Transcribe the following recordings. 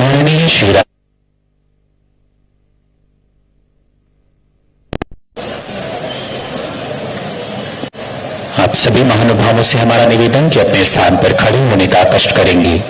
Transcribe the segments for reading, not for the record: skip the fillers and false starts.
माननीय श्री आप सभी महानुभावों से हमारा निवेदन कि अपने स्थान पर खड़े होने का कष्ट करेंगे।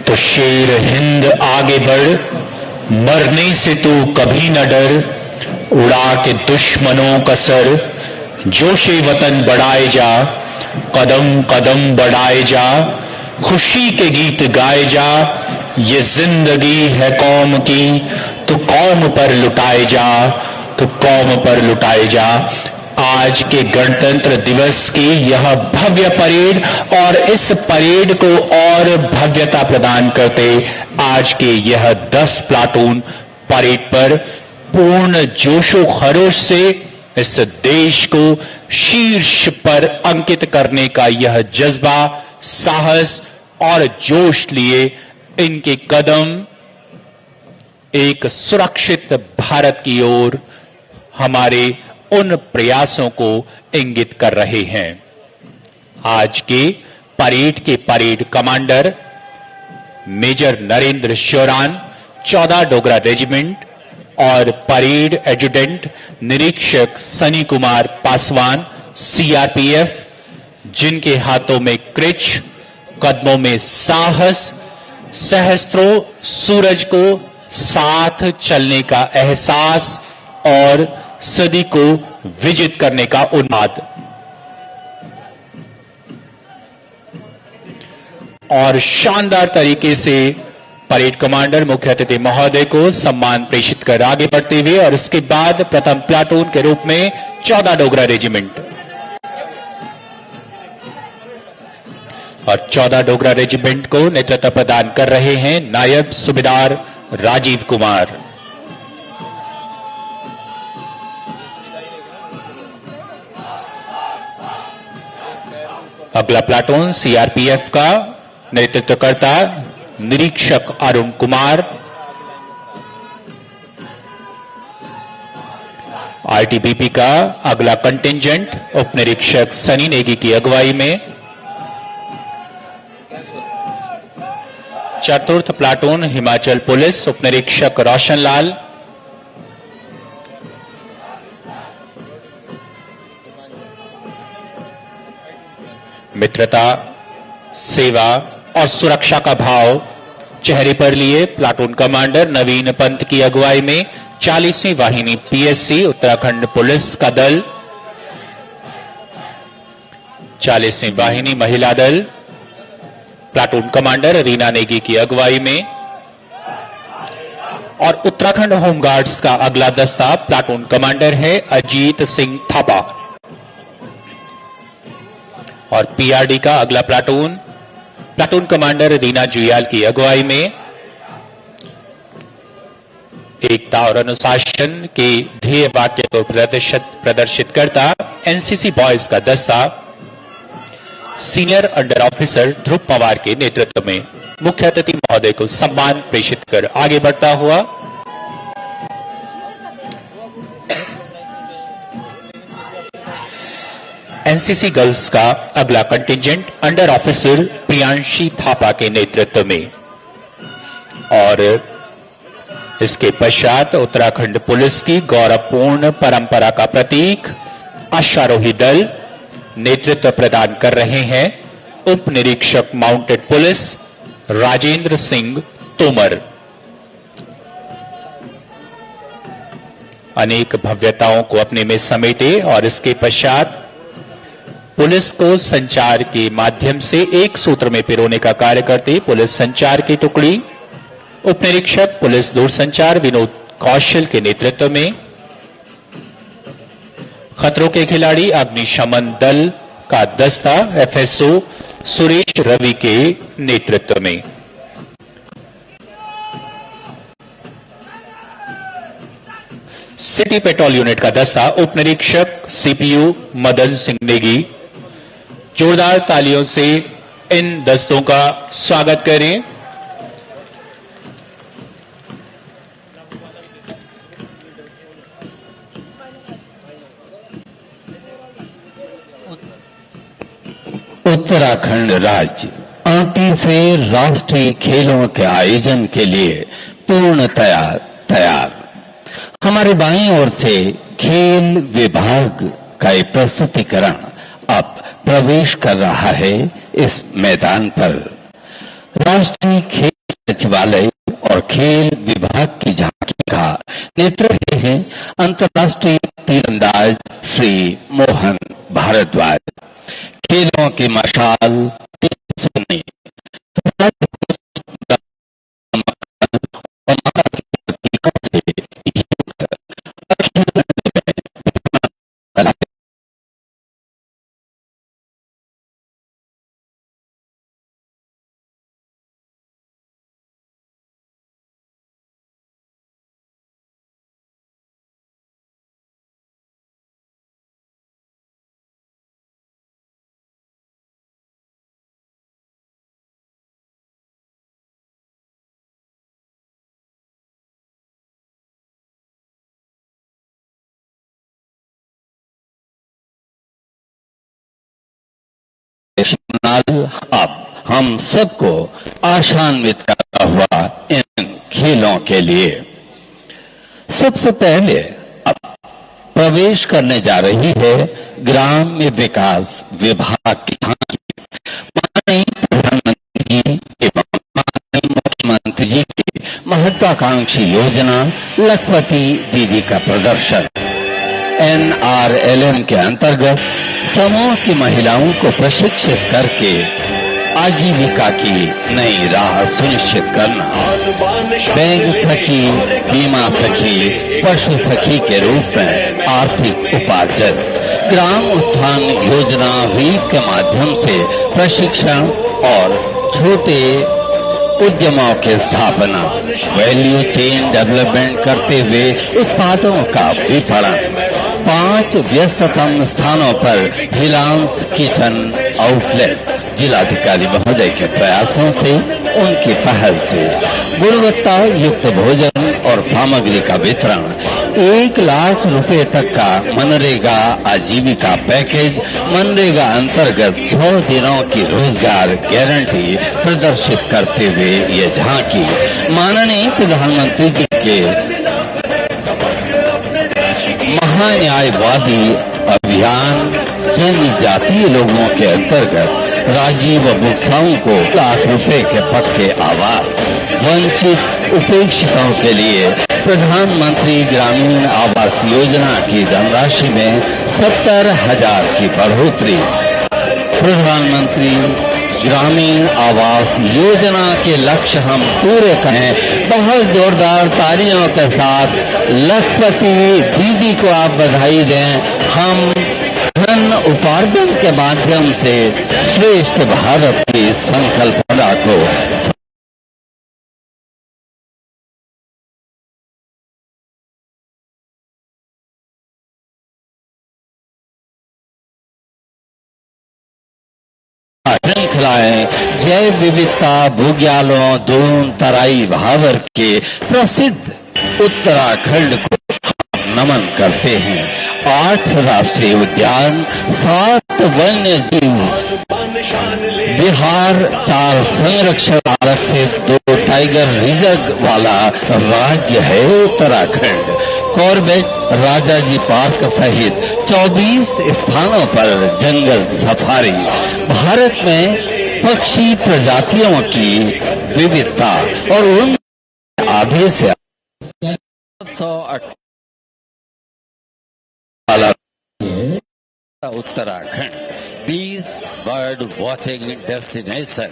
तो शेर हिंद आगे बढ़, मरने से तू कभी न डर, उड़ा के दुश्मनों का सर, जोशे वतन बढ़ाए जा, कदम कदम बढ़ाए जा, खुशी के गीत गाए जा, ये जिंदगी है कौम की, तो कौम पर लुटाए जा, तो कौम पर लुटाए जा। आज के गणतंत्र दिवस की यह भव्य परेड और इस परेड को और भव्यता प्रदान करते आज के यह 10 प्लाटून परेड पर पूर्ण जोशो खरोश से इस देश को शीर्ष पर अंकित करने का यह जज्बा, साहस और जोश लिए इनके कदम एक सुरक्षित भारत की ओर हमारे उन प्रयासों को इंगित कर रहे हैं। आज के parade commander major Narendra Sheoran 14 Dogra regiment और परेड एजुडेंट निरीक्षक सनी कुमार पासवान सीआरपीएफ, जिनके हाथों में क्रिच, कदमों में साहस, सहस्त्रों सूरज को साथ चलने का एहसास और सदी को विजित करने का उन्माद, और शानदार तरीके से परेड कमांडर मुख्य अतिथि महोदय को सम्मान प्रेषित कर आगे बढ़ते हुए और इसके बाद प्रथम प्लाटून के रूप में 14 डोगरा रेजिमेंट और 14 डोगरा रेजिमेंट को नेतृत्व प्रदान कर रहे हैं नायब सूबेदार राजीव कुमार। अगला प्लाटून सीआरपीएफ का नेतृत्व करता निरीक्षक अरुण कुमार, आईटीबीपी का अगला कंटिंजेंट उप निरीक्षक सनी नेगी की अगुवाई में चतुर्थ प्लाटून हिमाचल पुलिस उप निरीक्षक रोशन लाल, मित्रता, सेवा और सुरक्षा का भाव चेहरे पर लिए प्लाटून कमांडर नवीन पंत की अगुवाई में 40वीं वाहिनी पीएससी उत्तराखंड पुलिस का दल, 40वीं वाहिनी महिला दल प्लाटून कमांडर रीना नेगी की अगुवाई में, और उत्तराखंड होमगार्ड्स का अगला दस्ता प्लाटून कमांडर है अजीत सिंह थापा, और पीआरडी का अगला प्लाटून कमांडर रीना जुयाल की अगुवाई में एकता और अनुशासन के ध्येय वाक्य को प्रदर्शित करता एनसीसी बॉयज का दस्ता सीनियर अंडर ऑफिसर ध्रुव पवार के नेतृत्व में मुख्य अतिथि महोदय को सम्मान प्रेषित कर आगे बढ़ता हुआ एनसीसी गर्ल्स का अगला contingent under officer Priyanshi Thapa के नेतृत्व में, और इसके पश्चात उत्तराखंड पुलिस की गौरवपूर्ण परंपरा का प्रतीक अश्वारोही दल नेतृत्व प्रदान कर रहे हैं उप निरीक्षक माउंटेड पुलिस राजेंद्र सिंह तोमर। अनेक भव्यताओं को अपने में समेटे और इसके पश्चात पुलिस को संचार के माध्यम से एक सूत्र में पिरोने का कार्य करते पुलिस संचार की टुकड़ी उप निरीक्षक पुलिस दूरसंचार विनोद कौशल के नेतृत्व में, खतरों के खिलाड़ी अग्निशमन दल का दस्ता एफएसओ सुरेश रवि के नेतृत्व में, सिटी पेट्रोल यूनिट का दस्ता उप निरीक्षक सीपीयू मदन सिंह नेगी। जोरदार तालियों से इन दस्तों का स्वागत करें। उत्तराखंड राज्य 38वें राष्ट्रीय खेलों के आयोजन के लिए पूर्ण तैयार। हमारे बाईं ओर से खेल विभाग का एक प्रस्तुतिकरण अब प्रवेश कर रहा है इस मैदान पर। राष्ट्रीय खेल सचिवालय और खेल विभाग की झांकी का नेतृत्व हैं अंतर्राष्ट्रीय तीरंदाज श्री मोहन भारद्वाज। खेलों की मशाल तेज अब हम सबको आशान्वित करता हुआ इन खेलों के लिए सबसे पहले अब प्रवेश करने जा रही है ग्राम्य विकास विभाग की झांकी। माननीय प्रधानमंत्री जी एवं माननीय मुख्यमंत्री जी की महत्वाकांक्षी योजना लखपति दीदी का प्रदर्शन NRLM के अंतर्गत समूह की महिलाओं को प्रशिक्षित करके आजीविका की नई राह सुनिश्चित करना। बैंक सखी, बीमा सखी, पशु सखी के रूप में आर्थिक उपार्जन, ग्राम उत्थान योजना वीप के माध्यम से प्रशिक्षण और छोटे उद्यमों की स्थापना, वैल्यू चेन डेवलपमेंट करते हुए उत्पादों का विपणन, 5 व्यस्ततम स्थानों पर रिलायंस किचन आउटलेट। जिलाधिकारी महोदय के प्रयासों से, उनकी पहल से गुणवत्ता युक्त भोजन और सामग्री का वितरण, 1 लाख रुपए तक का मनरेगा आजीविका पैकेज, मनरेगा अंतर्गत 100 दिनों की रोजगार गारंटी प्रदर्शित करते हुए ये झांकी माननीय प्रधानमंत्री जी के महान्यायवादी अभियान जनजातीय लोगों के अंतर्गत राजीव बुक्साओं को लाख रुपए के पक्के आवास, वंचित उपेक्षितों के लिए प्रधानमंत्री ग्रामीण आवास योजना की धनराशि में 70,000 की बढ़ोतरी। प्रधानमंत्री ग्रामीण आवास योजना के लक्ष्य हम पूरे करें। बहुत जोरदार तालियों के साथ लखपति दीदी को आप बधाई दें। हम धन उपार्जन के माध्यम से श्रेष्ठ भारत की संकल्पना को श्रृंखलाएं जैव विविधता बुग्यालों दून तराई भावर के प्रसिद्ध उत्तराखंड को नमन करते हैं। 8 राष्ट्रीय उद्यान, 7 वन्य जीव बिहार, 4 संरक्षण आरक्षित, 2 टाइगर रिजर्व वाला राज्य है उत्तराखंड। कॉर्बेट, राजाजी पार्क सहित 24 स्थानों पर जंगल सफारी। भारत में पक्षी प्रजातियों की विविधता और उन आधे से 708 उत्तराखंड 20 बर्ड वॉचिंग डेस्टिनेशन।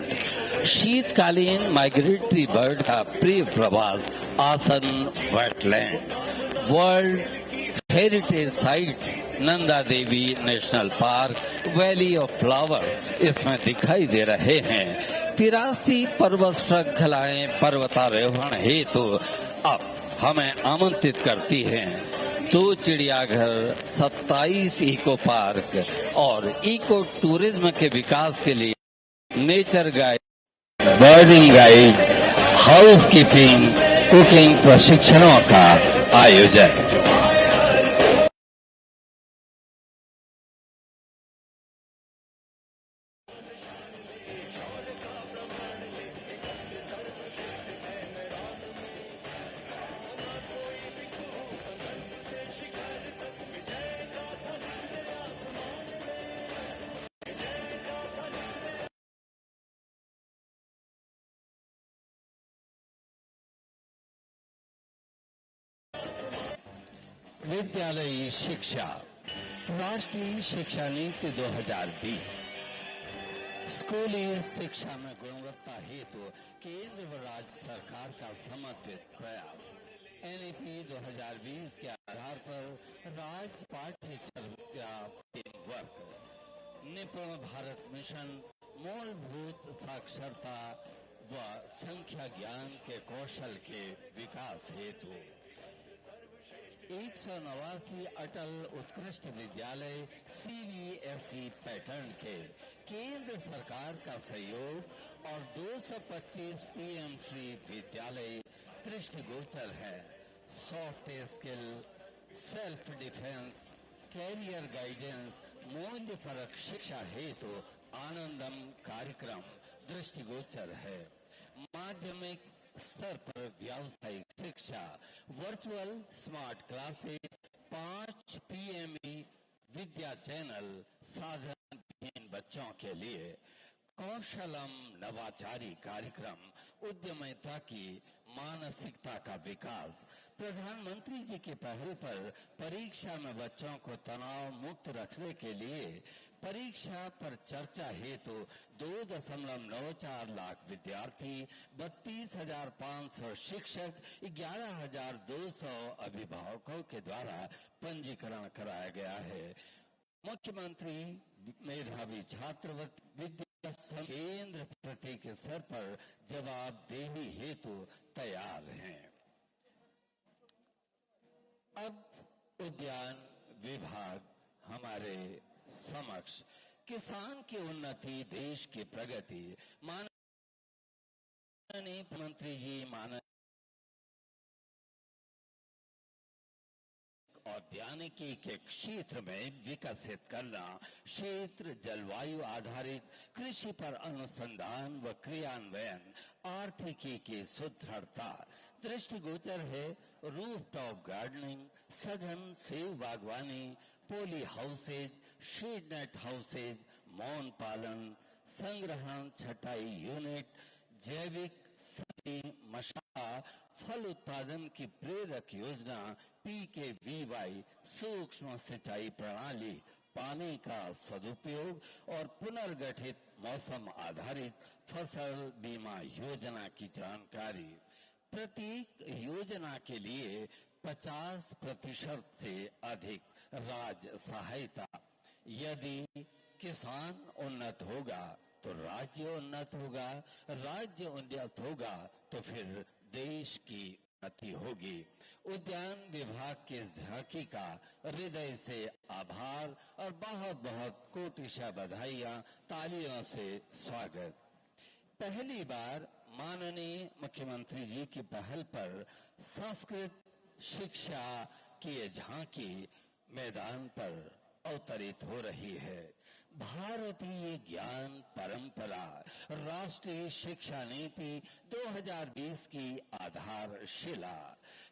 शीतकालीन माइग्रेटरी बर्ड का प्रिय प्रवास आसन wetland. World heritage sites Nanda Devi national park, valley of flower इसमें दिखाई दे रहे हैं। 83 पर्वत श्रृंखलाएं पर्वतारोहण हेतु अब हमें आमंत्रित करती हैं। 2 चिड़ियाघर, 27 इको पार्क और इको टूरिज्म के विकास के लिए nature guide, birding guide, house keeping, cooking प्रशिक्षणों का आयोजन। विद्यालयी शिक्षा, राष्ट्रीय शिक्षा नीति 2020। स्कूली शिक्षा में गुणवत्ता हेतु केंद्र व राज्य सरकार का समर्पित प्रयास। एनईपी 2020 के आधार पर राज्य पाठ्यचर्या फ्रेमवर्क, निपुण भारत मिशन, मूलभूत साक्षरता व संख्या ज्ञान के कौशल के विकास हेतु 189 अटल उत्कृष्ट विद्यालय CBSE पैटर्न के केंद्र सरकार का सहयोग और 225 PM श्री विद्यालय दृष्टिगोचर है। Soft skill, self defence, career guidance, मूल्य परक शिक्षा हेतु आनंदम कार्यक्रम दृष्टिगोचर है। माध्यमिक स्तर पर व्यावसायिक शिक्षा, वर्चुअल स्मार्ट क्लासेस, 5 PME विद्या चैनल साधन बच्चों के लिए। कौशलम नवाचारी कार्यक्रम, उद्यमिता की मानसिकता का विकास। प्रधानमंत्री जी की पहल पर परीक्षा में बच्चों को तनाव मुक्त रखने के लिए परीक्षा पर चर्चा हेतु 2.94 लाख विद्यार्थी, 32,500 शिक्षक, 11,200 अभिभावकों के द्वारा पंजीकरण कराया गया है। मुख्यमंत्री मेधावी छात्रवृत्ति विद्या केंद्र प्रत्येक स्तर पर जवाबदेही हेतु तैयार हैं। अब उद्यान विभाग हमारे समक्ष किसान की उन्नति, देश की प्रगति, माननीय मंत्री जी, माननीय औद्यानिकी के क्षेत्र में विकसित करना, क्षेत्र जलवायु आधारित कृषि पर अनुसंधान व क्रियान्वयन, आर्थिकी की सुदृढ़ता। दृष्टिगोचर है रूफटॉप गार्डनिंग, सघन सेब बागवानी, पोली हाउसेज, शेड नेट हाउसेज, मौन पालन, संग्रहण छटाई यूनिट, जैविक मशा, फल उत्पादन की प्रेरक योजना, PKVY, सूक्ष्म सिंचाई प्रणाली, पानी का सदुपयोग और पुनर्गठित मौसम आधारित फसल बीमा योजना की जानकारी। प्रत्येक योजना के लिए 50% से अधिक राज्य सहायता। यदि किसान उन्नत होगा तो राज्य उन्नत होगा, राज्य उन्नत होगा तो फिर देश की उन्नति होगी। उद्यान विभाग के झांकी का हृदय से आभार और बहुत बहुत कोटिशा बधाइयां, तालियों से स्वागत। पहली बार माननीय मुख्यमंत्री जी की पहल पर संस्कृत शिक्षा की झांकी मैदान पर अवतरित हो रही है। भारतीय ज्ञान परंपरा राष्ट्रीय शिक्षा नीति 2020 की आधारशिला,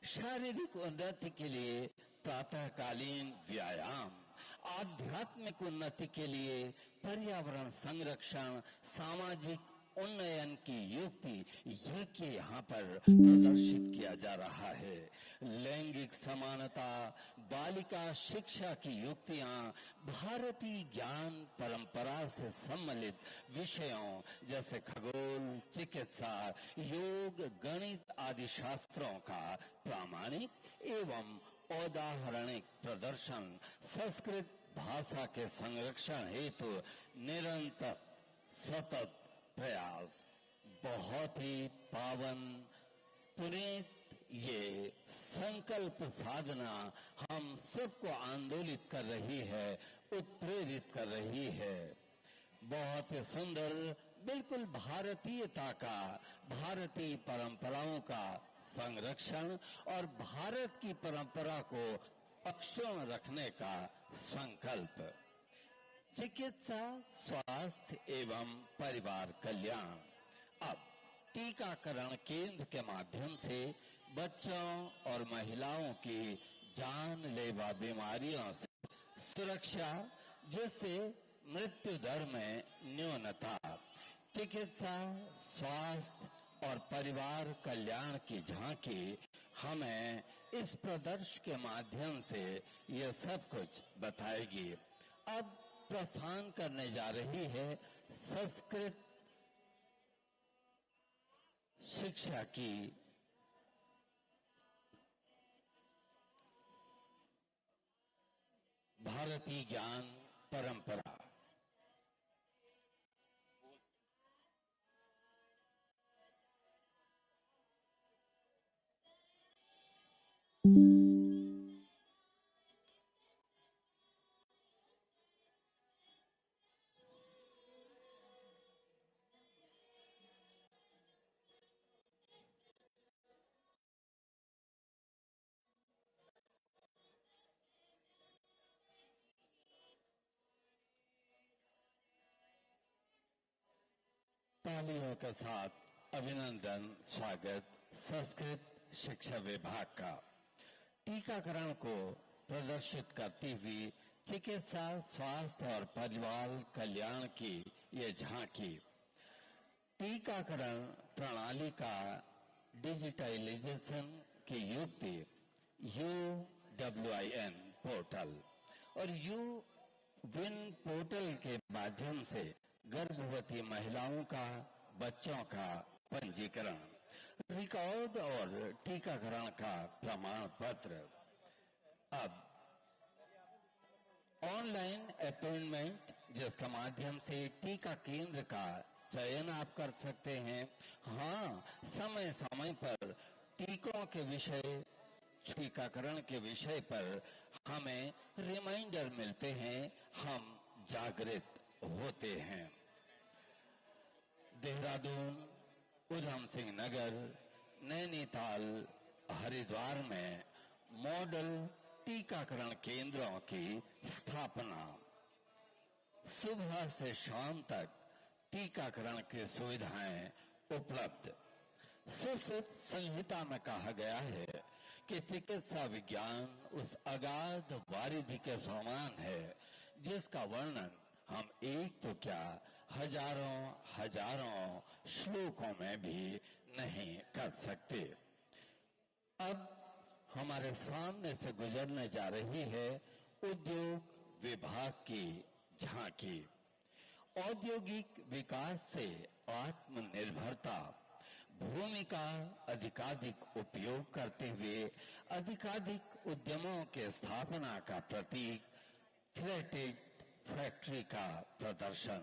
शारीरिक उन्नति के लिए प्रातःकालीन व्यायाम, आध्यात्मिक उन्नति के लिए पर्यावरण संरक्षण, सामाजिक उन्नयन की युक्ति, यह यहाँ पर प्रदर्शित किया जा रहा है। लैंगिक समानता, बालिका शिक्षा की युक्तियां, भारतीय ज्ञान परंपरा से सम्मिलित विषयों जैसे खगोल, चिकित्सा, योग, गणित आदि शास्त्रों का प्रामाणिक एवं औदाहरणिक प्रदर्शन, संस्कृत भाषा के संरक्षण हेतु निरंतर सतत प्रयास, बहुत ही पावन पुनीत ये संकल्प साधना हम सबको आंदोलित कर रही है, उत्प्रेरित कर रही है। बहुत ही सुंदर, बिल्कुल भारतीयता का, भारतीय परंपराओं का संरक्षण और भारत की परंपरा को अक्षुण्ण रखने का संकल्प। चिकित्सा, स्वास्थ्य एवं परिवार कल्याण। अब टीकाकरण केंद्र के माध्यम से बच्चों और महिलाओं की जानलेवा बीमारियों से सुरक्षा, जिससे मृत्यु दर में न्यूनता। चिकित्सा, स्वास्थ्य और परिवार कल्याण की झांकी हमें इस प्रदर्शन के माध्यम से यह सब कुछ बताएगी। अब प्रस्थान करने जा रही है संस्कृत शिक्षा की भारतीय ज्ञान परंपरा। तालियों के साथ अभिनंदन, स्वागत संस्कृत शिक्षा विभाग का। टीकाकरण को प्रदर्शित करती हुई चिकित्सा, स्वास्थ्य और परिवार कल्याण की ये झांकी। टीकाकरण प्रणाली का डिजिटलाइजेशन की युक्ति, UWIN पोर्टल और UWIN पोर्टल के माध्यम से गर्भवती महिलाओं का, बच्चों का पंजीकरण, रिकॉर्ड और टीकाकरण का प्रमाण पत्र। अब ऑनलाइन अपॉइंटमेंट, जिसका माध्यम से टीका केंद्र का चयन आप कर सकते हैं। हाँ, समय समय पर टीकों के विषय, टीकाकरण के विषय पर हमें रिमाइंडर मिलते हैं, हम जागृत होते हैं। देहरादून, उधम सिंह नगर, नैनीताल, हरिद्वार में मॉडल टीकाकरण केंद्रों की स्थापना। सुबह से शाम तक टीकाकरण की सुविधाएं उपलब्ध। सुश्रुत संहिता में कहा गया है कि चिकित्सा विज्ञान उस अगाध वारिधि के समान है जिसका वर्णन हम एक तो क्या हजारों हजारों श्लोकों में भी नहीं कर सकते। अब हमारे सामने से गुजरने जा रही है उद्योग विभाग की झांकी। औद्योगिक विकास से आत्मनिर्भरता, भूमि का अधिकाधिक उपयोग करते हुए अधिकाधिक उद्यमों के स्थापना का प्रतीक फ्लैटेड फैक्ट्री का प्रदर्शन।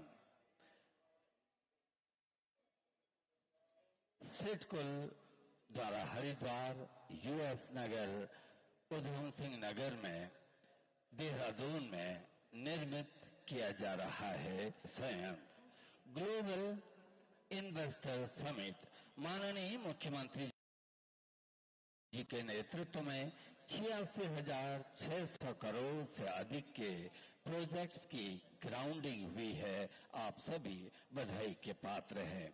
सिडकुल द्वारा हरिद्वार, यूएस नगर, उधम सिंह नगर में, देहरादून में निर्मित किया जा रहा है संयंत्र। ग्लोबल इन्वेस्टर समिट माननीय मुख्यमंत्री जी के नेतृत्व में 86,600 करोड़ से अधिक के प्रोजेक्ट्स की ग्राउंडिंग हुई है। आप सभी बधाई के पात्र हैं।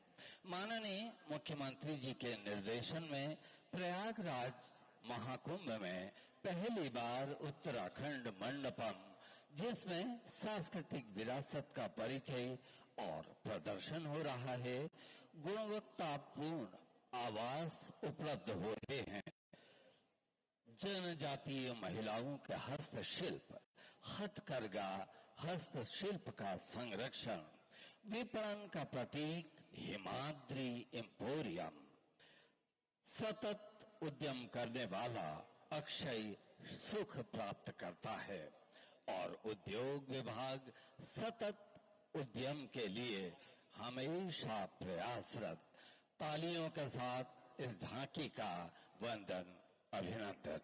माननीय मुख्यमंत्री जी के निर्देशन में प्रयागराज महाकुंभ में पहली बार उत्तराखंड मंडपम, जिसमें सांस्कृतिक विरासत का परिचय और प्रदर्शन हो रहा है, गुणवत्तापूर्ण आवास उपलब्ध हो रहे हैं। जनजातीय महिलाओं के हस्तशिल्प, हथकरघा हस्तशिल्प का संरक्षण, विपणन का प्रतीक हिमाद्री एम्पोरियम, सतत उद्यम करने वाला अक्षय सुख प्राप्त करता है और उद्योग विभाग सतत उद्यम के लिए हमेशा प्रयासरत। तालियों के साथ इस झांकी का वंदन, अभिनंदन।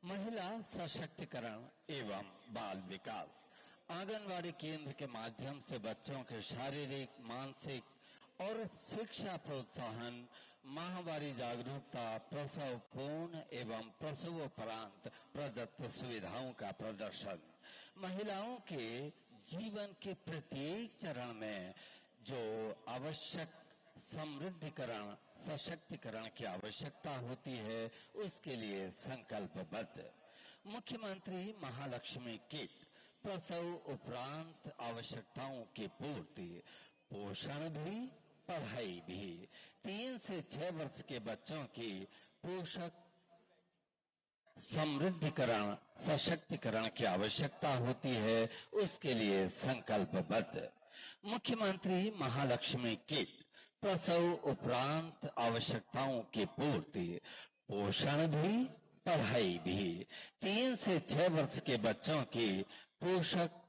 महिला सशक्तिकरण एवं बाल विकास। आंगनवाड़ी केंद्र के माध्यम से बच्चों के शारीरिक, मानसिक और शिक्षा प्रोत्साहन, माहवारी जागरूकता, प्रसव पूर्ण एवं प्रसवोपरांत प्रदत्त सुविधाओं का प्रदर्शन। महिलाओं के जीवन के प्रत्येक चरण में जो आवश्यक समृद्धिकरण, सशक्तिकरण की आवश्यकता होती है, उसके लिए संकल्पबद्ध। मुख्यमंत्री महालक्ष्मी किट, प्रसव उपरांत आवश्यकताओं की पूर्ति, पोषण भी पढ़ाई भी। 3 से 6 वर्ष के बच्चों की पोषक समृद्धिकरण, सशक्तिकरण की आवश्यकता होती है, उसके लिए संकल्पबद्ध। मुख्यमंत्री महालक्ष्मी किट, प्रसव उपरांत आवश्यकताओं की पूर्ति, पोषण भी पढ़ाई भी। 3 से 6 वर्ष के बच्चों की पोषक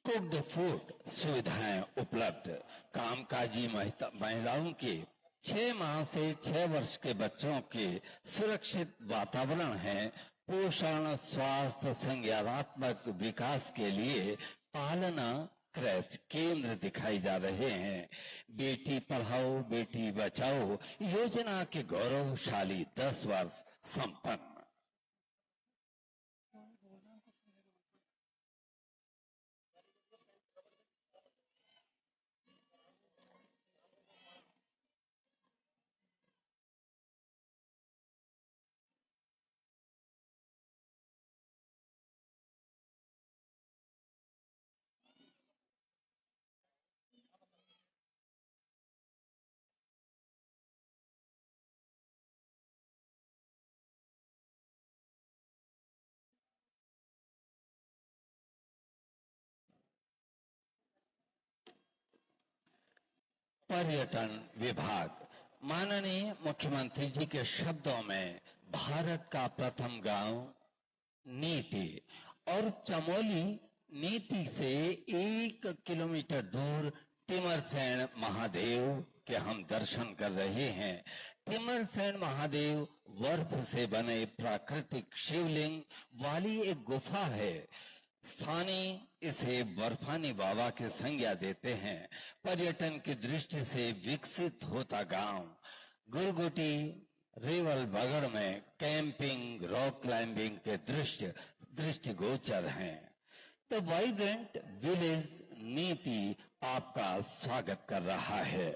कुक्ड फूड सुविधाएं उपलब्ध। कामकाजी महिलाओं की 6 माह से 6 वर्ष के बच्चों के सुरक्षित वातावरण है। पोषण, स्वास्थ्य, संज्ञानात्मक विकास के लिए पालना क्रैच केंद्र दिखाई जा रहे हैं। बेटी पढ़ाओ बेटी बचाओ योजना के गौरवशाली 10 वर्ष संपन्न। पर्यटन विभाग। माननीय मुख्यमंत्री जी के शब्दों में भारत का प्रथम गांव नीति और चमोली नीति से 1 किलोमीटर दूर टिमरसेन महादेव के हम दर्शन कर रहे हैं। टिमरसेन महादेव बर्फ से बने प्राकृतिक शिवलिंग वाली एक गुफा है। स्थानीय इसे बर्फानी बाबा की संज्ञा देते हैं। पर्यटन की दृष्टि से विकसित होता गांव गुरगुटी रेवल बगड़ में कैंपिंग रॉक क्लाइंबिंग के दृष्टिगोचर हैं। द वाइब्रेंट विलेज नीति आपका स्वागत कर रहा है।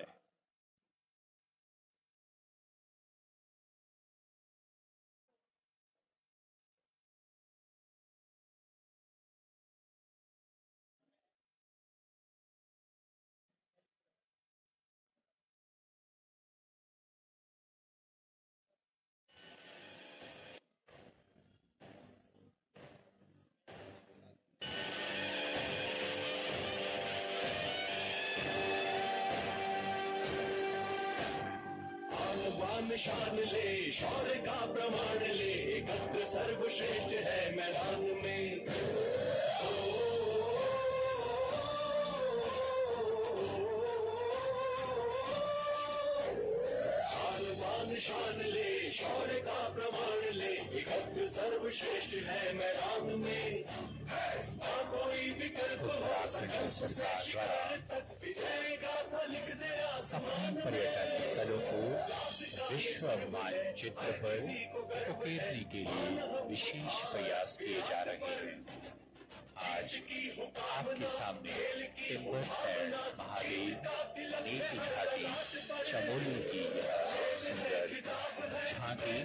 शान ले शौर्य का प्रमाण ले, एकत्र सर्वश्रेष्ठ है मैदान में। शान ले शौर्य का प्रमाण ले, एकत्र सर्वश्रेष्ठ है मैदान में। कोई विकल्प हो सकल से शिखर तक विजय गाथा लिख दे आसमान में। पर्यटन स्थलों को विश्व मानचित्र पर उकेरने के लिए विशेष प्रयास किए जा रहे हैं। आज आपके सामने टिम्बरसेन महादेव नीति घाटी चमोली की सुंदर झांकी।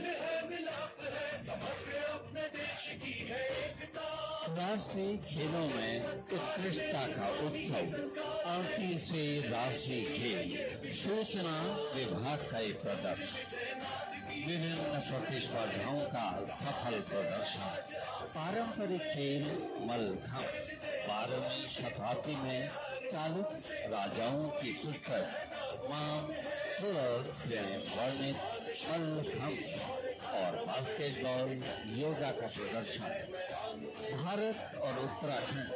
राष्ट्रीय खेलों में उत्कृष्टता का उत्सव 38वें राष्ट्रीय खेल सूचना विभाग का एक प्रदर्शन, विभिन्न प्रतिस्पर्धाओं का सफल प्रदर्शन। पारंपरिक खेल मल्लखंभ 12वीं शताब्दी में चालुक्य राजाओं की पुस्तक मानसरोवर में वर्णित मल्लखंभ और बास्केटबॉल योगा का प्रदर्शन। भारत और उत्तराखंड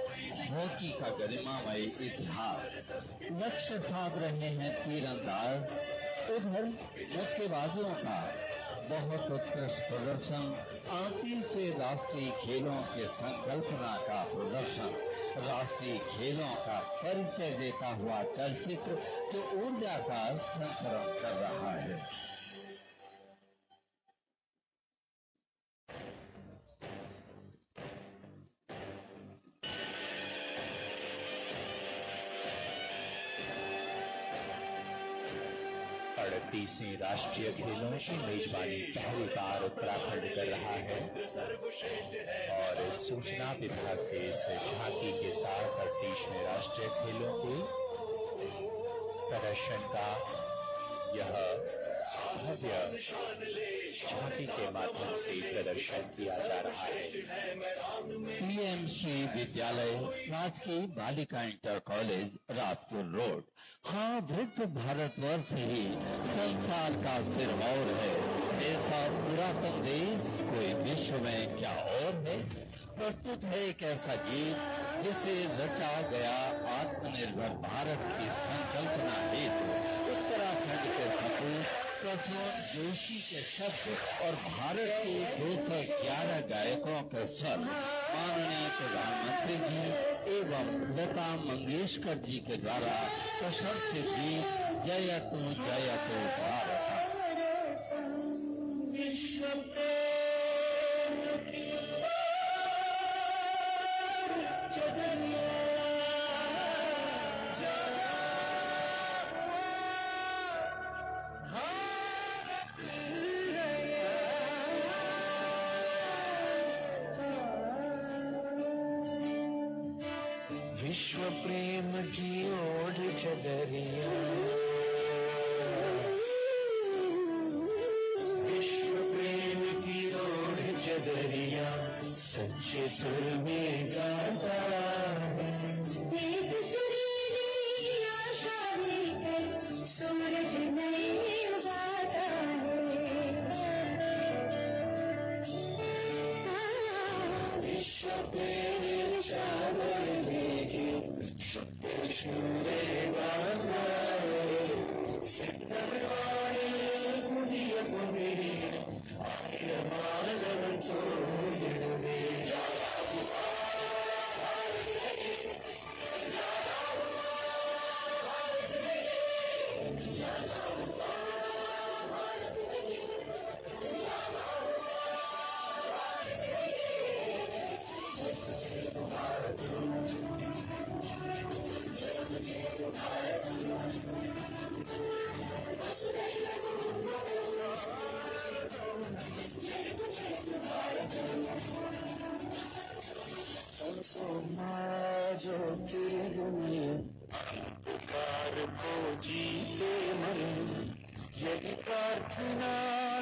हॉकी का गरिमामय इतिहास। लक्ष्य साध रहे हैं तीरंदाज। उधर मुक्केबाजों का बहुत उत्कृष्ट प्रदर्शन। 38वें राष्ट्रीय खेलों के संकल्पना का प्रदर्शन। राष्ट्रीय खेलों का परिचय देता हुआ चलचित्र जो ऊर्जा का संचरण कर रहा है। तीसरे राष्ट्रीय खेलों की मेजबानी पहली बार उत्तराखंड कर रहा है और सूचना विभाग के इस झांकी के साथ 38वें राष्ट्रीय खेलों के प्रदर्शन का यह भव्य झांकी के माध्यम से प्रदर्शन किया जा रहा है। पीएमसी विद्यालय राजकीय बालिका इंटर कॉलेज राजपुर रोड। हाँ, वृद्ध भारतवर्ष ही संसार का सिरमौर है। ऐसा पुरातन देश कोई विश्व में क्या और है। प्रस्तुत है एक ऐसा गीत जिसे रचा गया आत्मनिर्भर भारत की संकल्पना हेतु उत्तराखंड के सपूत प्रसून जोशी के शब्द और भारत के 211 गायकों के स्वर माननीय प्रधानमंत्री जी एवं लता मंगेशकर जी के द्वारा प्रशंसित गीत जयतु जयतु भारत। विश्व प्रेम की ओढ़ चदरिया, विश्व प्रेम की ओढ़ चदरिया सच्चे सुर में गाता है। एक सुरीली आशा लेकर सूरज नहीं उगाता है। विश्व प्रेम चादर लेके शूरे जो तिरग में पुकार को जीते मन, यही प्रार्थना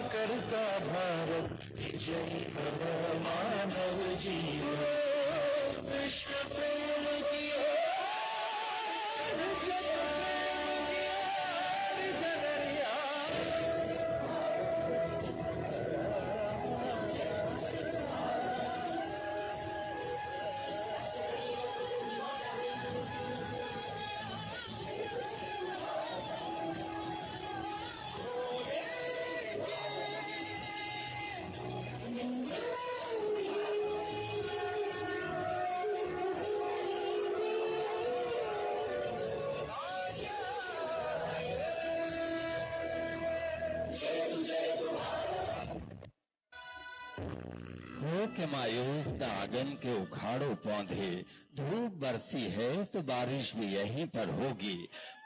करता भारत, जय भव मानव जीवन। विश्व प्रेम की जनरिया हो के मायूस आंगन के उखाड़ो पौधे, धूप बरसी है तो बारिश भी यहीं पर होगी।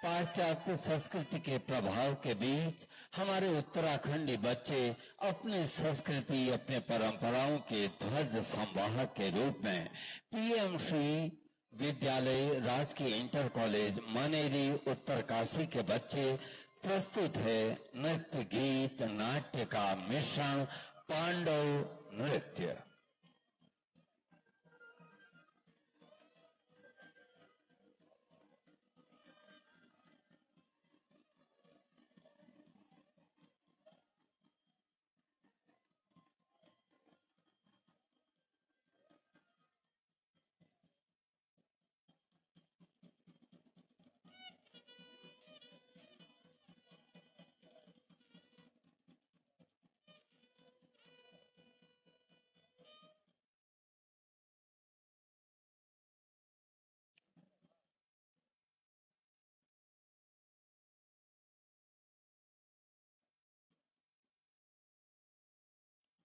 पाश्चात्य संस्कृति के प्रभाव के बीच हमारे उत्तराखंडी बच्चे अपने संस्कृति, अपने परंपराओं के ध्वज संवाहक के रूप में पीएम श्री विद्यालय राजकीय इंटर कॉलेज मनेरी उत्तरकाशी के बच्चे प्रस्तुत है नृत्य गीत नाट्य का मिश्रण पांडव नृत्य।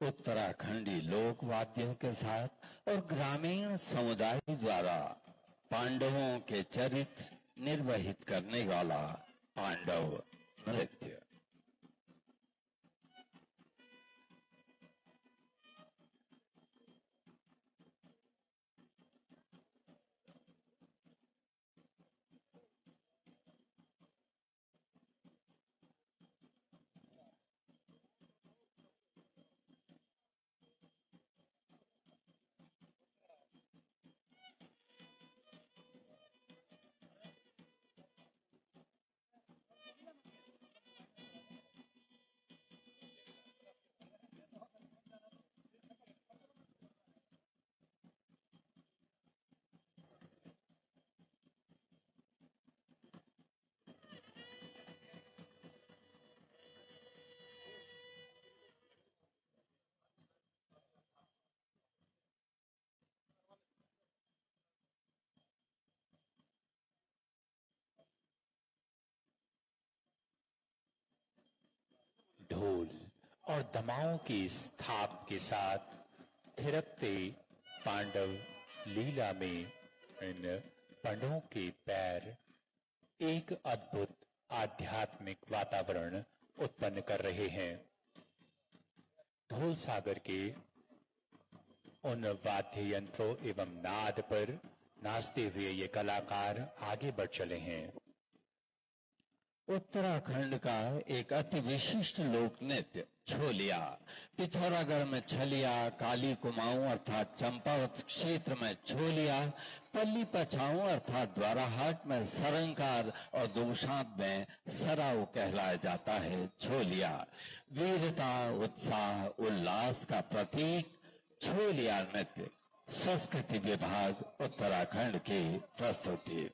उत्तराखंडी लोक वाद्यों के साथ और ग्रामीण समुदाय द्वारा पांडवों के चरित्र निर्वहित करने वाला पांडव नृत्य। ढोल और दमाओं की स्थाप के साथ थिरकते पांडव लीला में इन पांडवों के पैर एक अद्भुत आध्यात्मिक वातावरण उत्पन्न कर रहे हैं। ढोल सागर के उन वाद्य यंत्रों एवं नाद पर नाचते हुए ये कलाकार आगे बढ़ चले हैं। उत्तराखंड का एक अति विशिष्ट लोक नृत्य छोलिया पिथौरागढ़ में छलिया, काली कुमाऊं अर्थात चंपावत क्षेत्र में छोलिया, पल्ली पछाऊं अर्थात द्वाराहाट में सरंकार और दोशांत में सराउ कहलाया जाता है। छोलिया वीरता, उत्साह, उल्लास का प्रतीक छोलिया नृत्य संस्कृति विभाग उत्तराखंड की प्रस्तुति।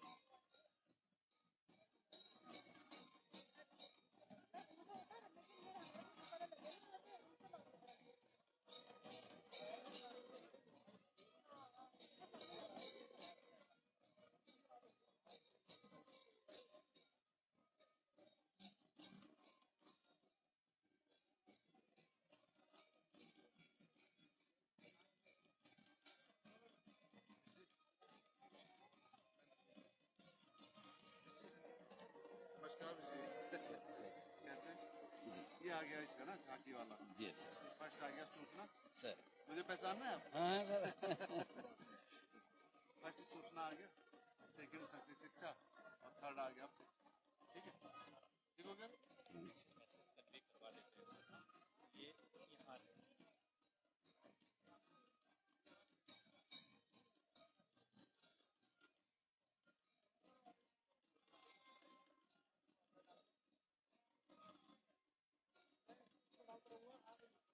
है ना, झांकी वाला। जी सर। फर्स्ट आ गया सूचना। सर मुझे पहचानना है आप? हाँ सर। फर्स्ट सूचना आ गया, सेकंड शिक्षा और थर्ड आ गया अब शिक्षा। ठीक है, ठीक हो गया।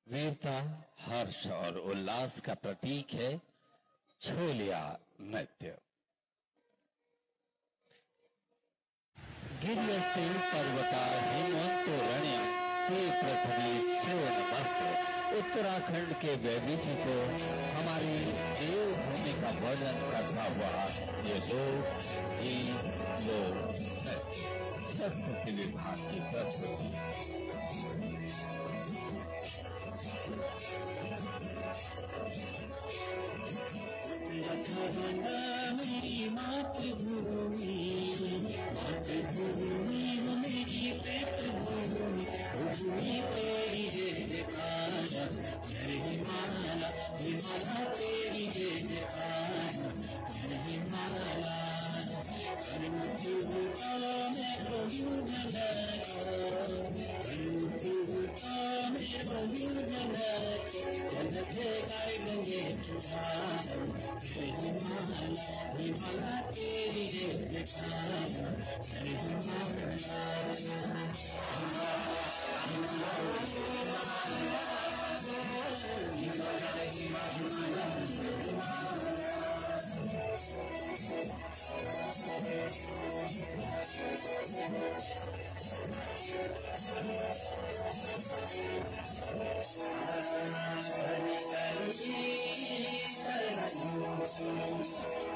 वीरता, हर्ष और उल्लास का प्रतीक है छोलिया नृत्य। गिर्यस्ते पर्वता हिमवंतो रण्य के पृथ्वी स्योन वस्त्र। उत्तराखंड के वैविध्य को हमारी देवभूमि का वर्णन करता हुआ ये लोक संस्कृति विभाग की प्रस्तुति। मेरी मातृभूमि, मातृभूमि वो मेरी पितृभूमि, भूमि तेरी जय जयकारा, जय हिमालय हिमालय तेरी जय जयकारा, जय हिमालय। कर्मभूता में प्रयुग लगो, कर्मभूता में प्रयुग लगो, जल के गाय गंगे चुराओ, जय हिमालय हिमालय तेरी जय जयकारा, जय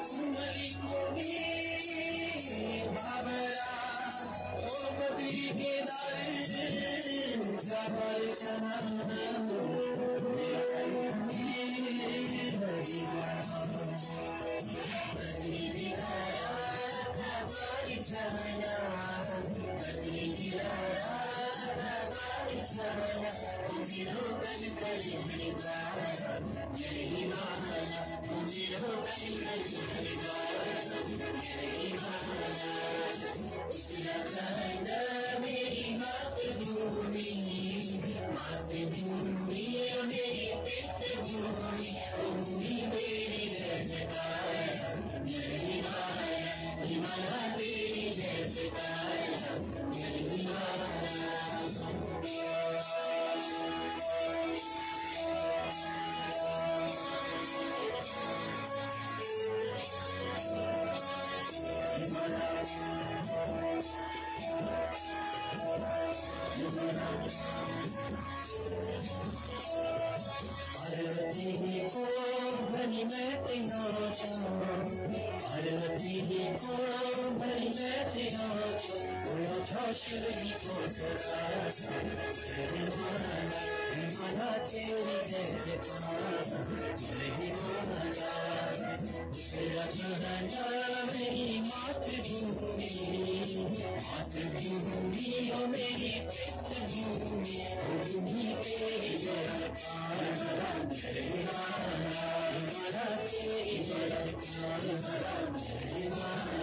सुमरी भूमि बाबरा, ओ बद्री केदार जबल चमन, मेरी मातृभूमि, मातृभूमि मेरी पितृभूमि, भूमि तेरी जय जयकारा, जय हिमालय हिमालय तेरी जय जयकारा, जय हिमालय। पार्वती को भली मैं तेरा पार्वती को भली मैं तेरा छो शिव जी को सदा जय हिमालय हिमालय तेरी जय जयकारा, जय हिमालय। तेरा चरण मेरी मातृभूमि, मातृभूमि ओ मेरी पितृभूमि, भूमि तेरी जय जयकारा, जय हिमालय हिमालय तेरी जय जयकारा, जय हिमालय।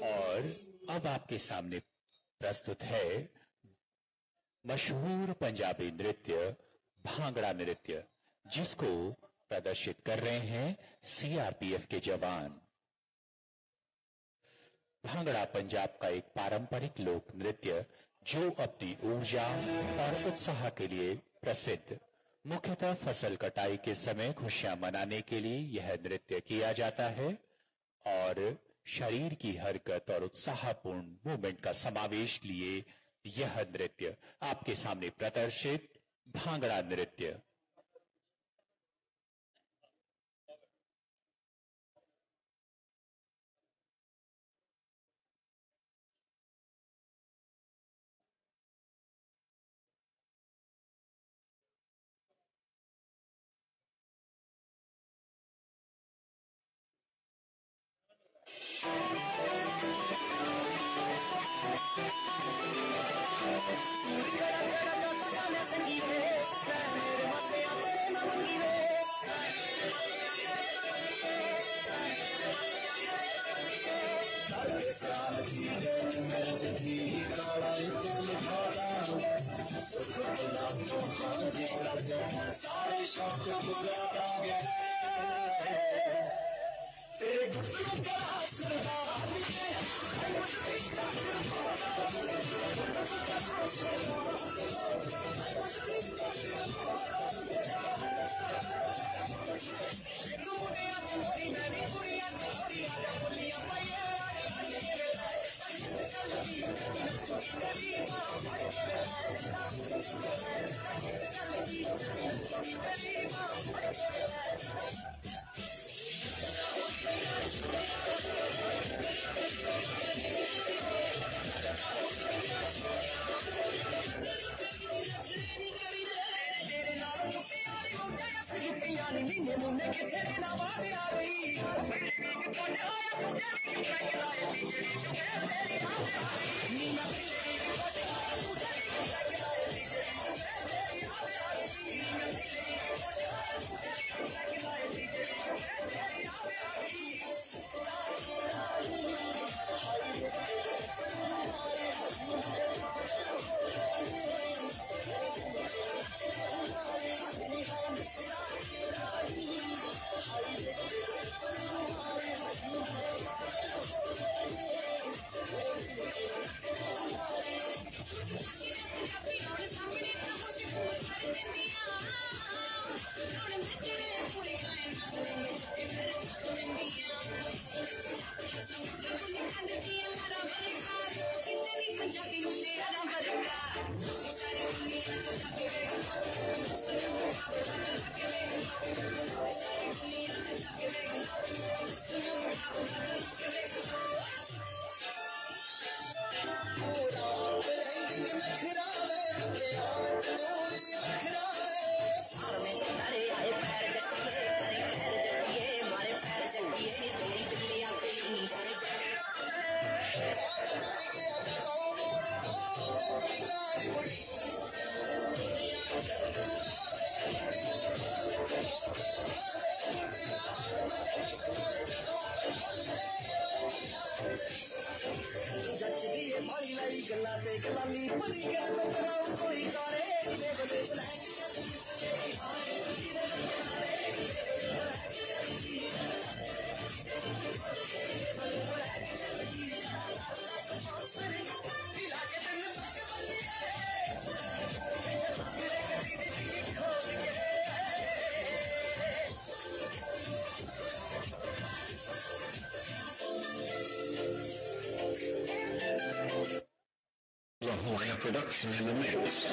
और अब आपके सामने प्रस्तुत है मशहूर पंजाबी नृत्य भांगड़ा नृत्य, जिसको प्रदर्शित कर रहे हैं सीआरपीएफ के जवान। भांगड़ा पंजाब का एक पारंपरिक लोक नृत्य जो अपनी ऊर्जा और उत्साह के लिए प्रसिद्ध। मुख्यतः फसल कटाई के समय खुशियां मनाने के लिए यह नृत्य किया जाता है और शरीर की हरकत और उत्साहपूर्ण मूवमेंट का समावेश लिए यह नृत्य आपके सामने प्रदर्शित भांगड़ा नृत्य। सारे शौक पुरा गए तेरे घुटनों का Production in the mix.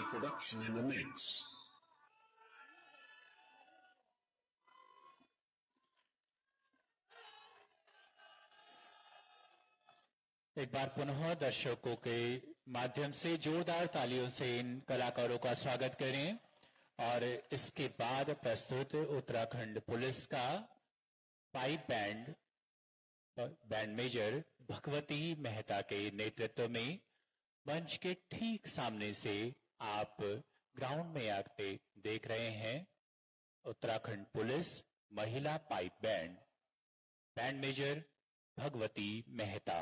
Production in the mix. एक बार पुनः दर्शकों के माध्यम से जोरदार तालियों से इन कलाकारों का स्वागत करें और इसके बाद प्रस्तुत उत्तराखंड पुलिस का pipe band major Bhagwati Mehta के नेतृत्व में मंच के ठीक सामने से आप ग्राउंड में आते देख रहे हैं उत्तराखंड पुलिस महिला pipe band major Bhagwati Mehta.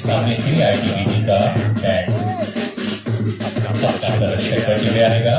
सामने से आईटीबीटी का बैंड अपना प्रदर्शन करते हुए आएगा।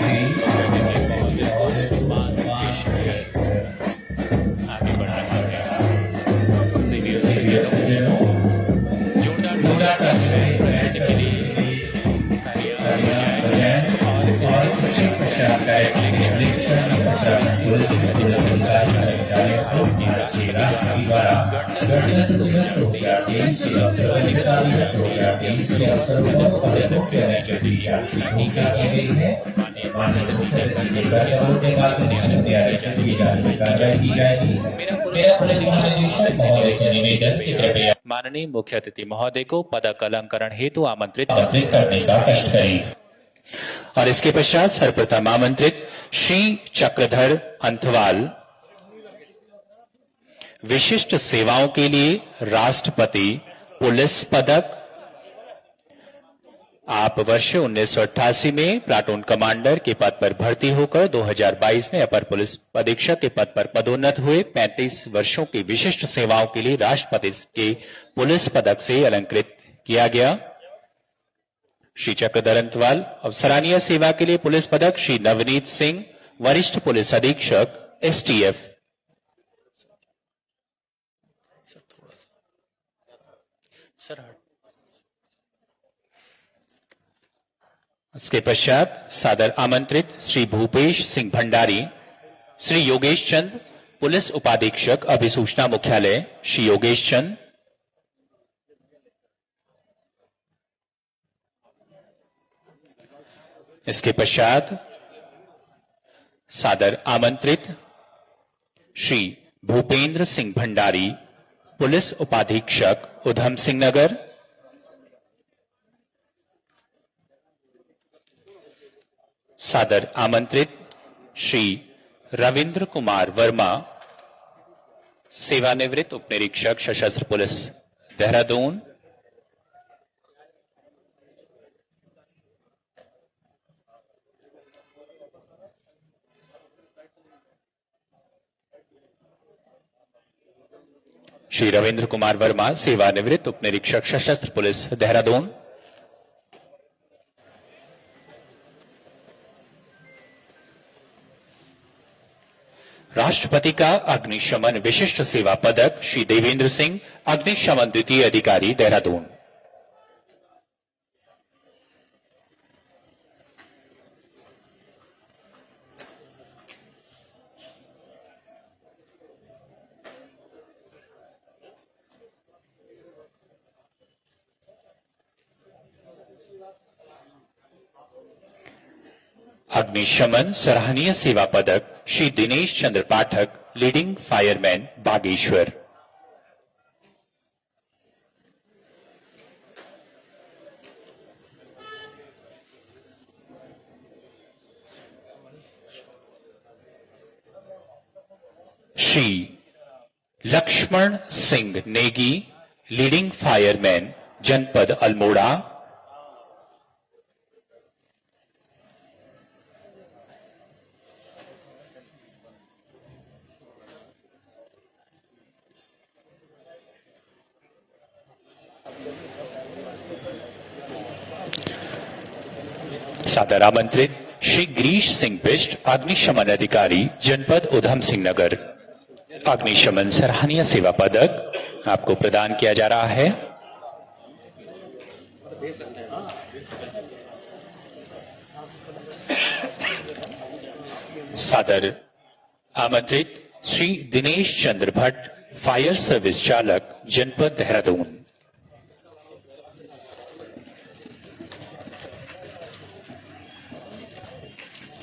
को सम्मान पेश कर आगे बढ़ रहा है। प्रिय सज्जनों, जोरदार प्रस्तुति के लिए और इसके पश्चात पुलिस अधिकारी भारतीय राष्ट्रपति द्वारा गणतंत्र दिवस 2023 के अवसर पर की गई है। माननीय मुख्य अतिथि महोदय को पदक अलंकरण हेतु आमंत्रित करने का कष्ट करें। और इसके पश्चात सर्वप्रथम आमंत्रित श्री चक्रधर अंथवाल विशिष्ट सेवाओं के लिए राष्ट्रपति पुलिस पदक। आप वर्ष 1988 में प्लाटून कमांडर के पद पर भर्ती होकर 2022 में अपर पुलिस अधीक्षक के पद पर पदोन्नत हुए। 35 वर्षों की विशिष्ट सेवाओं के लिए राष्ट्रपति के पुलिस पदक से अलंकृत किया गया। श्री चक्रधर अंथवाल और सराहनीय सेवा के लिए पुलिस पदक श्री नवनीत सिंह वरिष्ठ पुलिस अधीक्षक एसटीएफ। इसके पश्चात सादर आमंत्रित श्री भूपेश सिंह भंडारी, श्री योगेश चंद पुलिस उपाधीक्षक अभिसूचना मुख्यालय, श्री योगेश चंद। इसके पश्चात सादर आमंत्रित श्री भूपेंद्र सिंह भंडारी पुलिस उपाधीक्षक उधम सिंह नगर। सादर आमंत्रित श्री रविंद्र कुमार वर्मा सेवानिवृत्त उपनिरीक्षक सशस्त्र पुलिस देहरादून। श्री रविंद्र कुमार वर्मा सेवानिवृत्त उपनिरीक्षक सशस्त्र पुलिस देहरादून। राष्ट्रपति का अग्निशमन विशिष्ट सेवा पदक श्री देवेंद्र सिंह अग्निशमन द्वितीय अधिकारी देहरादून। अग्निशमन सराहनीय सेवा पदक Shri Dinesh Chandra Pathak leading fireman Bageshwar. Shri Laxman Singh Negi leading fireman जनपद अल्मोड़ा। सादर आमंत्रित श्री गिरीश सिंह बिष्ट अग्निशमन अधिकारी जनपद उधम सिंह नगर। अग्निशमन सराहनीय सेवा पदक आपको प्रदान किया जा रहा है। सादर आमंत्रित श्री दिनेश चंद्र भट्ट फायर सर्विस चालक जनपद देहरादून।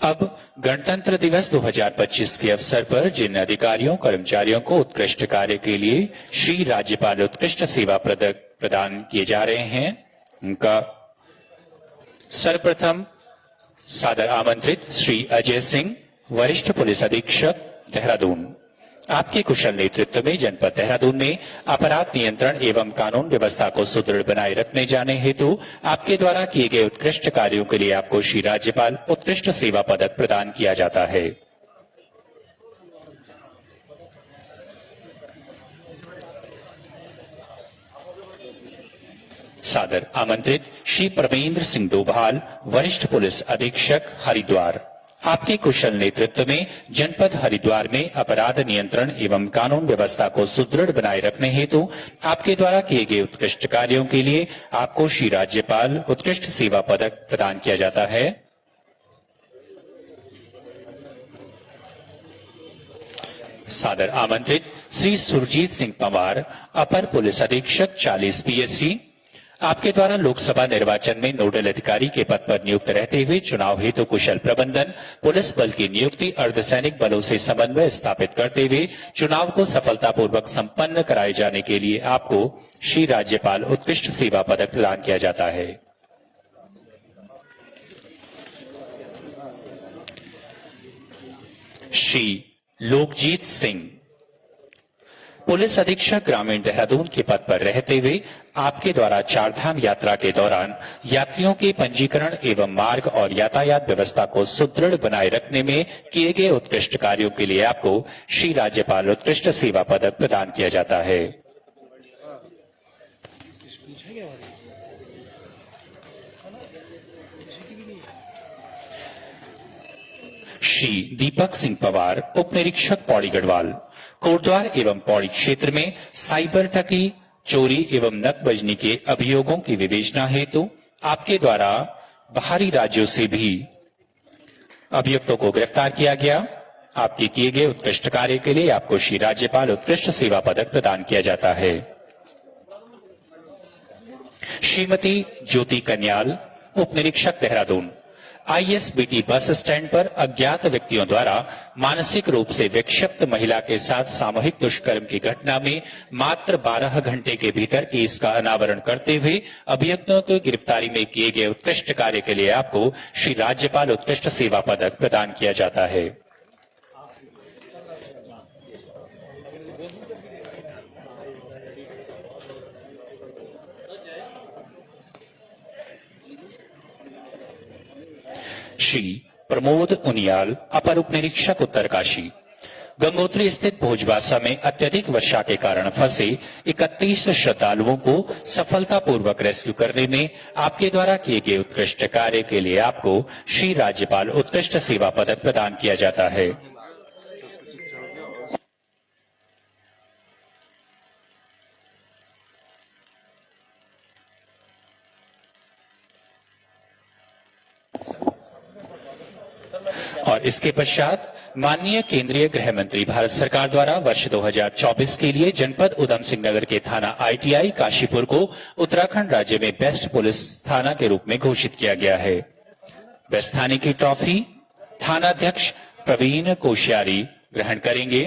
अब गणतंत्र दिवस 2025 के अवसर पर जिन अधिकारियों कर्मचारियों को उत्कृष्ट कार्य के लिए श्री राज्यपाल उत्कृष्ट सेवा पदक प्रदान किए जा रहे हैं, उनका सर्वप्रथम सादर आमंत्रित श्री अजय सिंह वरिष्ठ पुलिस अधीक्षक देहरादून। आपके कुशल नेतृत्व में जनपद देहरादून में अपराध नियंत्रण एवं कानून व्यवस्था को सुदृढ़ बनाए रखने जाने हेतु आपके द्वारा किए गए उत्कृष्ट कार्यों के लिए आपको श्री राज्यपाल उत्कृष्ट सेवा पदक प्रदान किया जाता है। सादर आमंत्रित श्री परमेंद्र सिंह डोभाल वरिष्ठ पुलिस अधीक्षक हरिद्वार। आपके कुशल नेतृत्व में जनपद हरिद्वार में अपराध नियंत्रण एवं कानून व्यवस्था को सुदृढ़ बनाए रखने हेतु आपके द्वारा किए गए उत्कृष्ट कार्यों के लिए आपको श्री राज्यपाल उत्कृष्ट सेवा पदक प्रदान किया जाता है। सादर आमंत्रित श्री सुरजीत सिंह पंवार, अपर पुलिस अधीक्षक 40 पीएससी, आपके द्वारा लोकसभा निर्वाचन में नोडल अधिकारी के पद पर नियुक्त रहते हुए चुनाव हेतु कुशल प्रबंधन, पुलिस बल की नियुक्ति, अर्धसैनिक बलों से समन्वय स्थापित करते हुए चुनाव को सफलतापूर्वक संपन्न कराए जाने के लिए आपको श्री राज्यपाल उत्कृष्ट सेवा पदक प्रदान किया जाता है। श्री लोकजीत सिंह, पुलिस अधीक्षक ग्रामीण देहरादून के पद पर रहते हुए आपके द्वारा चारधाम यात्रा के दौरान यात्रियों के पंजीकरण एवं मार्ग और यातायात व्यवस्था को सुदृढ़ बनाए रखने में किए गए उत्कृष्ट कार्यों के लिए आपको श्री राज्यपाल उत्कृष्ट सेवा पदक प्रदान किया जाता है। श्री दीपक सिंह पवार, उप निरीक्षक पौड़ी गढ़वाल, कोटद्वार एवं पौड़ी क्षेत्र में साइबर ठगी, चोरी एवं नकबजनी के अभियोगों की विवेचना हेतु आपके द्वारा बाहरी राज्यों से भी अभियुक्तों को गिरफ्तार किया गया। आपके किए गए उत्कृष्ट कार्य के लिए आपको श्री राज्यपाल उत्कृष्ट सेवा पदक प्रदान किया जाता है। श्रीमती ज्योति कन्याल, उप निरीक्षक देहरादून, आईएसबीटी बस स्टैंड पर अज्ञात व्यक्तियों द्वारा मानसिक रूप से विक्षिप्त महिला के साथ सामूहिक दुष्कर्म की घटना में मात्र 12 घंटे के भीतर केस का अनावरण करते हुए अभियुक्तों को गिरफ्तारी में किए गए उत्कृष्ट कार्य के लिए आपको श्री राज्यपाल उत्कृष्ट सेवा पदक प्रदान किया जाता है। श्री प्रमोद उनियाल, अपर उप निरीक्षक उत्तरकाशी, गंगोत्री स्थित भोजवासा में अत्यधिक वर्षा के कारण फंसे 31 श्रद्धालुओं को सफलतापूर्वक रेस्क्यू करने में आपके द्वारा किए गए उत्कृष्ट कार्य के लिए आपको श्री राज्यपाल उत्कृष्ट सेवा पदक प्रदान किया जाता है। और इसके पश्चात माननीय केंद्रीय गृह मंत्री भारत सरकार द्वारा वर्ष 2024 के लिए जनपद उधम सिंह नगर के थाना आईटीआई काशीपुर को उत्तराखंड राज्य में बेस्ट पुलिस थाना के रूप में घोषित किया गया है। बेस्ट थाने की ट्रॉफी थानाध्यक्ष प्रवीण कोश्यारी ग्रहण करेंगे।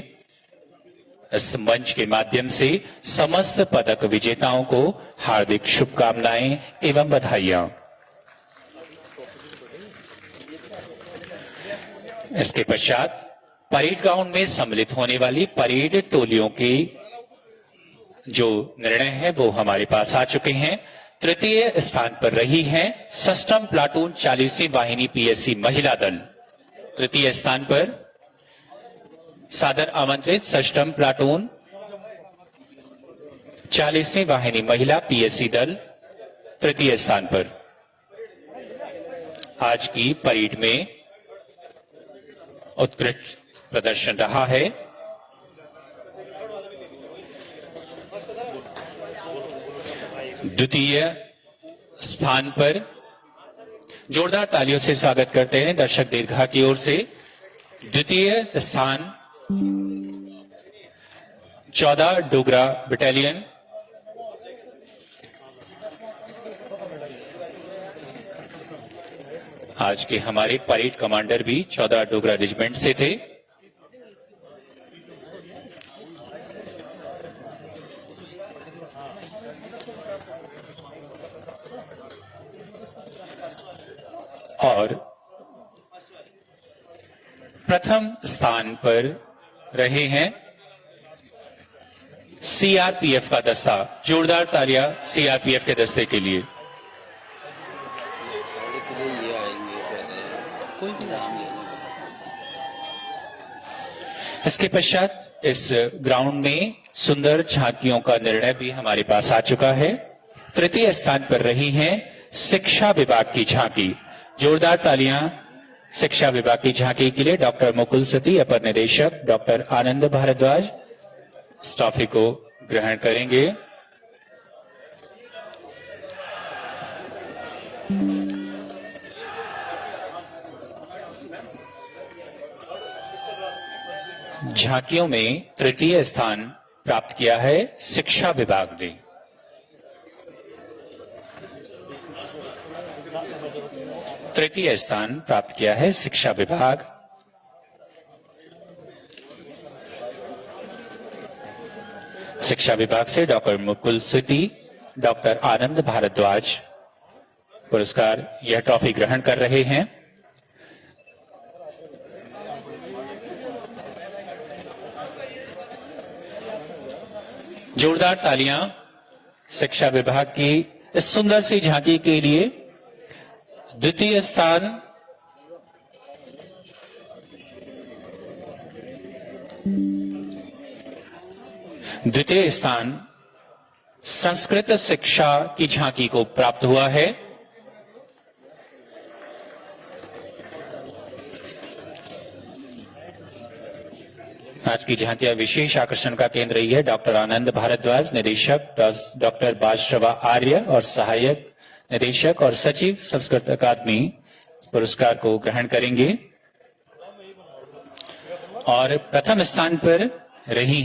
इस मंच के माध्यम से समस्त पदक विजेताओं को हार्दिक शुभकामनाएं एवं बधाइयां। इसके पश्चात परेड ग्राउंड में सम्मिलित होने वाली परेड टोलियों की जो निर्णय है वो हमारे पास आ चुके हैं। तृतीय स्थान पर रही है सस्टम प्लाटून 40वीं वाहिनी पीएससी महिला दल। तृतीय स्थान पर सादर आमंत्रित सस्टम प्लाटून 40वीं वाहिनी महिला पीएससी दल तृतीय स्थान पर। आज की परेड में उत्कृष्ट प्रदर्शन रहा है। द्वितीय स्थान पर जोरदार तालियों से स्वागत करते हैं दर्शक दीर्घा की ओर से। द्वितीय स्थान 14 डोगरा बटालियन, आज के हमारे परेड कमांडर भी 14 डोगरा रेजिमेंट से थे। और प्रथम स्थान पर रहे हैं सीआरपीएफ का दस्ता। जोरदार तालियां सीआरपीएफ के दस्ते के लिए। इसके पश्चात इस ग्राउंड में सुंदर झांकियों का निर्णय भी हमारे पास आ चुका है। तृतीय स्थान पर रही हैं शिक्षा विभाग की झांकी। जोरदार तालियां शिक्षा विभाग की झांकी के लिए डॉक्टर मुकुल सती, अपर निदेशक डॉक्टर आनंद भारद्वाज इस ट्रॉफी को ग्रहण करेंगे। झांकियों में तृतीय स्थान प्राप्त किया है शिक्षा विभाग ने। तृतीय स्थान प्राप्त किया है शिक्षा विभाग। शिक्षा विभाग से डॉक्टर मुकुल सती, डॉक्टर आनंद भारद्वाज पुरस्कार यह ट्रॉफी ग्रहण कर रहे हैं। जोरदार तालियां शिक्षा विभाग की इस सुंदर सी झांकी के लिए। द्वितीय स्थान संस्कृत शिक्षा की झांकी को प्राप्त हुआ है। आज की झांकियां विशेष आकर्षण का केंद्र रही है। डॉक्टर आनंद भारद्वाज, निदेशक डॉक्टर बादश्रवा आर्य और सहायक निदेशक और सचिव संस्कृत अकादमी पुरस्कार को ग्रहण करेंगे। और प्रथम स्थान पर रही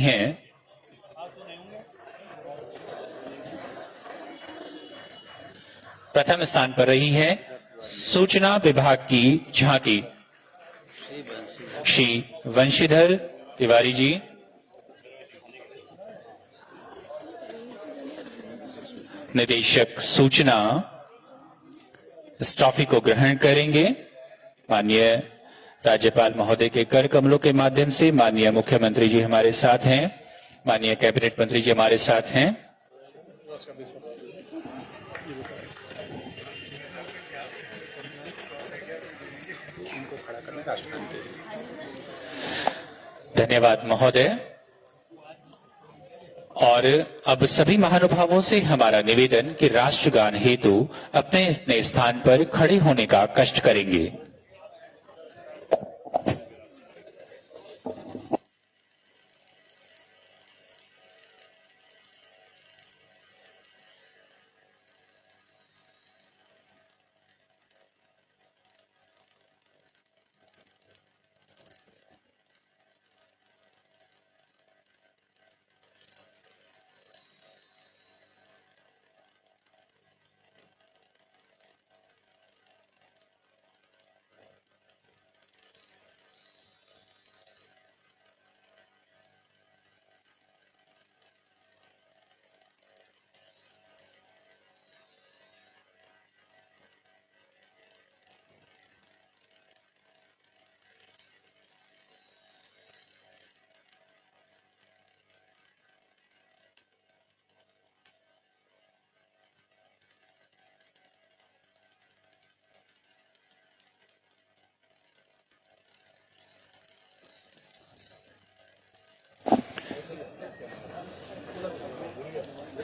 हैं सूचना विभाग की झांकी श्री वंशीधर तिवारी जी। निदेशक सूचना इस ट्रॉफी को ग्रहण करेंगे। माननीय राज्यपाल महोदय के कर कमलों के माध्यम से माननीय मुख्यमंत्री जी हमारे साथ हैं, माननीय कैबिनेट मंत्री जी हमारे साथ हैं। धन्यवाद महोदय। और अब सभी महानुभावों से हमारा निवेदन कि राष्ट्रगान हेतु अपने अपने स्थान पर खड़े होने का कष्ट करेंगे।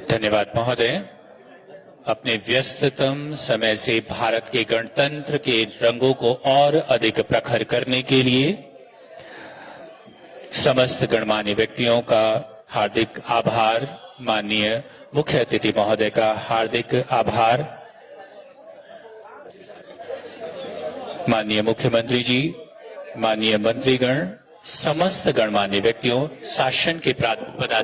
धन्यवाद महोदय। अपने व्यस्ततम समय से भारत के गणतंत्र के रंगों को और अधिक प्रखर करने के लिए समस्त गणमान्य व्यक्तियों का हार्दिक आभार। माननीय मुख्य अतिथि महोदय का हार्दिक आभार। माननीय मुख्यमंत्री जी, माननीय मंत्रीगण, समस्त गणमान्य व्यक्तियों, शासन के पदाधिकारी